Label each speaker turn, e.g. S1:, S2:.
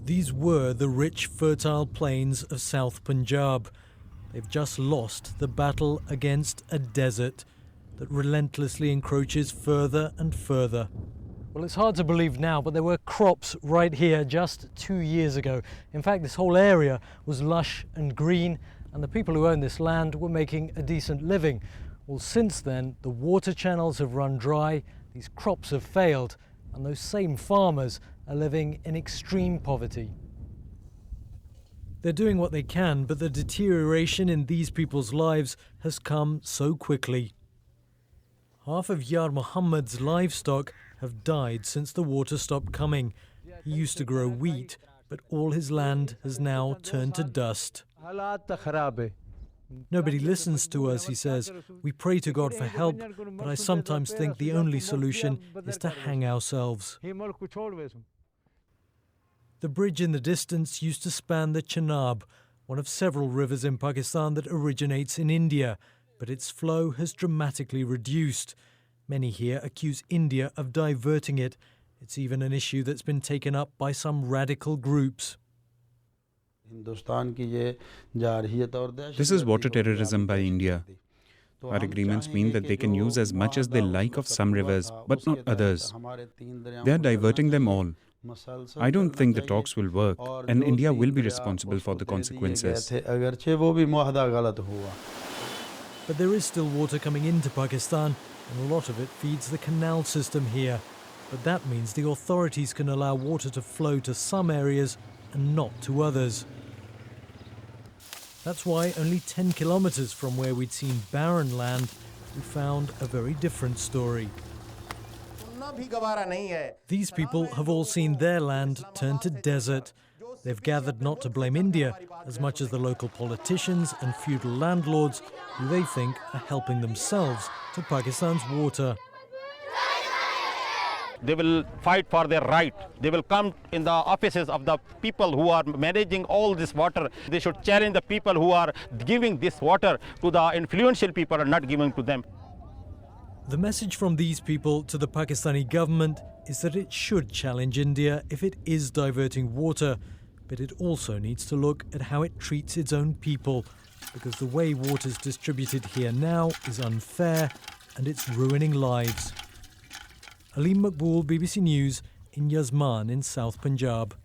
S1: These were the rich, fertile plains of South Punjab. They've just lost the battle against a desert that relentlessly encroaches further and further. Well, it's hard to believe now, but there were crops right here just 2 years ago. In fact, this whole area was lush and green, and the people who owned this land were making a decent living. Well, since then, the water channels have run dry, these crops have failed, and those same farmers are living in extreme poverty. They're doing what they can, but the deterioration in these people's lives has come so quickly. Half of Yar Muhammad's livestock have died since the water stopped coming. He used to grow wheat, but all his land has now turned to dust. Nobody listens to us, he says. We pray to God for help, but I sometimes think the only solution is to hang ourselves. The bridge in the distance used to span the Chenab, one of several rivers in Pakistan that originates in India, but its flow has dramatically reduced. Many here accuse India of diverting it. It's even an issue that's been taken up by some radical groups.
S2: This is water terrorism by India. Our agreements mean that they can use as much as they like of some rivers, but not others. They are diverting them all. I don't think the talks will work, and India will be responsible for the consequences.
S1: But there is still water coming into Pakistan, and a lot of it feeds the canal system here. But that means the authorities can allow water to flow to some areas and not to others. That's why only 10 kilometers from where we'd seen barren land, we found a very different story. These people have all seen their land turn to desert. They've gathered not to blame India as much as the local politicians and feudal landlords who they think are helping themselves to Pakistan's water.
S3: They will fight for their right. They will come in the offices of the people who are managing all this water. They should challenge the people who are giving this water to the influential people and not giving to them.
S1: The message from these people to the Pakistani government is that it should challenge India if it is diverting water, but it also needs to look at how it treats its own people, because the way water is distributed here now is unfair and it's ruining lives. Aleem Maqbool, BBC News, in Yazman in South Punjab.